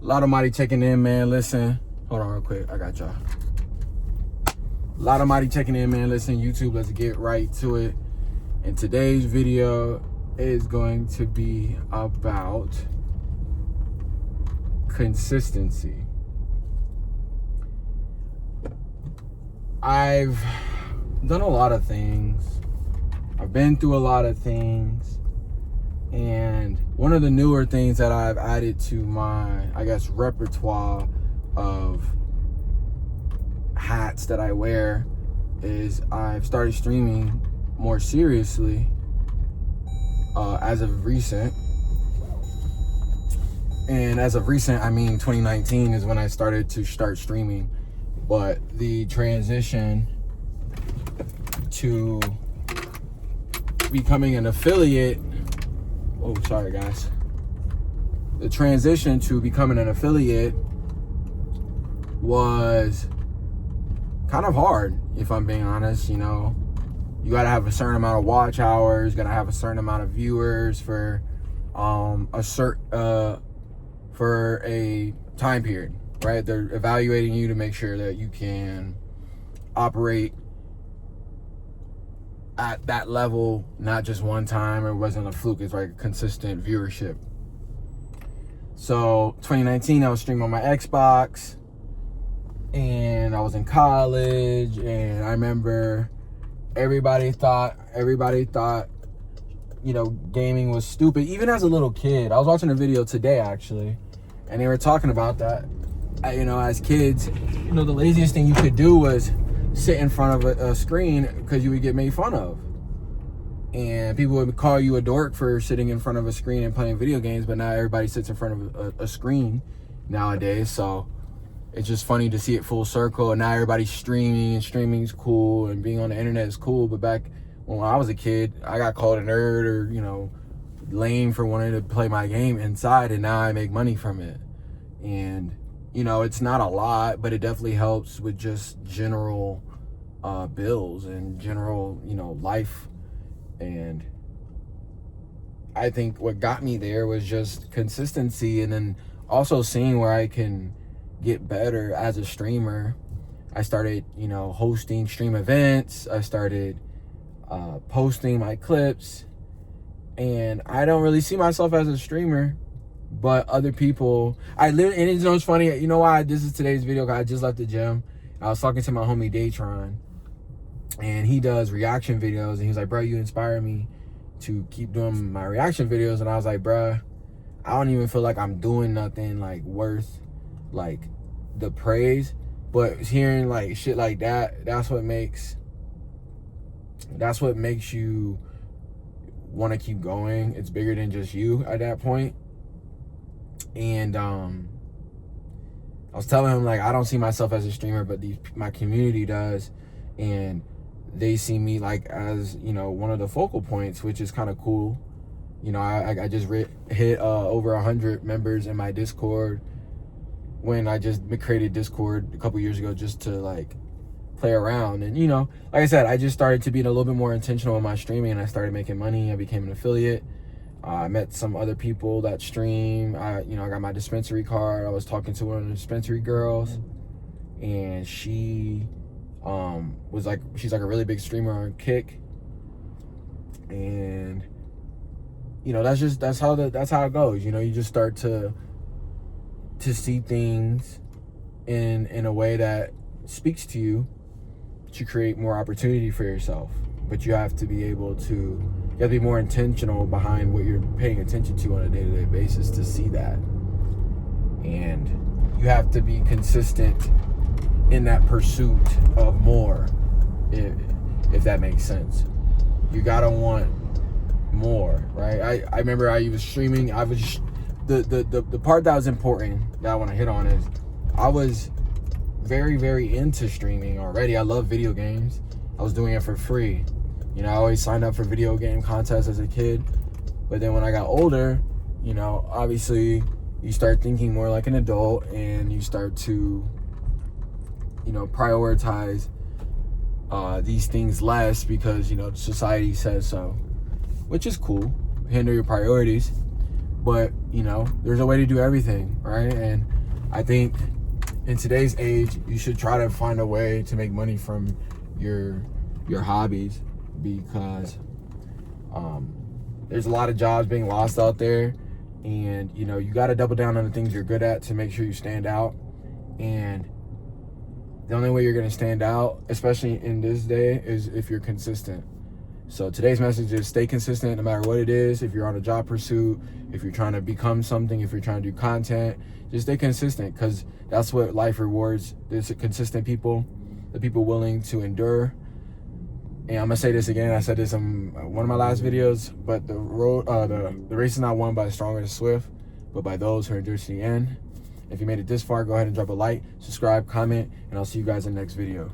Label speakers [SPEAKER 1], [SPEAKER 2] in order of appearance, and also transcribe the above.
[SPEAKER 1] A lot of mighty checking in, man. Listen, hold on real quick. I got y'all. A lot of mighty checking in, man. Listen, YouTube, let's get right to it. And today's video is going to be about consistency. I've done a lot of things. I've been through a lot of things. And one of the newer things that I've added to my, I guess, repertoire of hats that I wear is I've started streaming more seriously as of recent. And as of recent, I mean 2019 is when I started to start streaming. But the transition to becoming an affiliate, oh, sorry guys. The transition to becoming an affiliate was kind of hard, if I'm being honest. You know, you gotta have a certain amount of watch hours, gotta have a certain amount of viewers for for a time period, right? They're evaluating you to make sure that you can operate at that level, not just one time. It wasn't a fluke. It's like consistent viewership. So 2019, I was streaming on my Xbox, and I was in college, and I remember everybody thought, you know, gaming was stupid. Even as a little kid, I was watching a video today actually, and they were talking about that. You know, as kids, you know, the laziest thing you could do was sit in front of a screen because you would get made fun of. And people would call you a dork for sitting in front of a screen and playing video games, but now everybody sits in front of a screen nowadays. So it's just funny to see it full circle. And now everybody's streaming, and streaming's cool, and being on the internet is cool. But back when I was a kid, I got called a nerd or, you know, lame for wanting to play my game inside, and now I make money from it. And you know, it's not a lot, but it definitely helps with just general bills and general, you know, life. And I think what got me there was just consistency, and then also seeing where I can get better as a streamer. I started, you know, hosting stream events. I started posting my clips, and I don't really see myself as a streamer. But other people, and you know, it's funny, you know why this is today's video? I just left the gym. I was talking to my homie Daytron, and he does reaction videos, and he was like, bro, you inspire me to keep doing my reaction videos. And I was like, bro, I don't even feel like I'm doing nothing like worth like the praise. But hearing like shit like that, that's what makes you want to keep going. It's bigger than just you at that point. And I was telling him, like, I don't see myself as a streamer, but my community does, and they see me like as, you know, one of the focal points, which is kind of cool. You know, I just hit over 100 members in my Discord when I just created Discord a couple years ago just to like play around. And you know, like I said, I just started to be a little bit more intentional in my streaming, and I started making money. I became an affiliate. I met some other people that stream. I got my dispensary card. I was talking to one of the dispensary girls, and she was like, she's like a really big streamer on Kick. And you know, that's how it goes. You know, you just start to see things in a way that speaks to you to create more opportunity for yourself. But you have to be able to, you have to be more intentional behind what you're paying attention to on a day-to-day basis to see that. And you have to be consistent in that pursuit of more, if that makes sense. You gotta want more, right? I remember I was streaming, the part that was important that I want to hit on is I was very, very into streaming already. I love video games. I was doing it for free. You know, I always signed up for video game contests as a kid. But then when I got older, you know, obviously you start thinking more like an adult, and you start to, you know, prioritize these things less because, you know, society says so, which is cool. Handle your priorities. But you know, there's a way to do everything, right? And I think in today's age, you should try to find a way to make money from your hobbies, because there's a lot of jobs being lost out there, and you know, you got to double down on the things you're good at to make sure you stand out. And the only way you're going to stand out, especially in this day, is if you're consistent. So today's message is stay consistent no matter what it is. If you're on a job pursuit, if you're trying to become something, if you're trying to do content, just stay consistent, because that's what life rewards. There's consistent people, the people willing to endure. And I'm gonna say this again. I said this in one of my last videos, but the race is not won by the strong or the swift, but by those who endure to the end. If you made it this far, go ahead and drop a like, subscribe, comment, and I'll see you guys in the next video.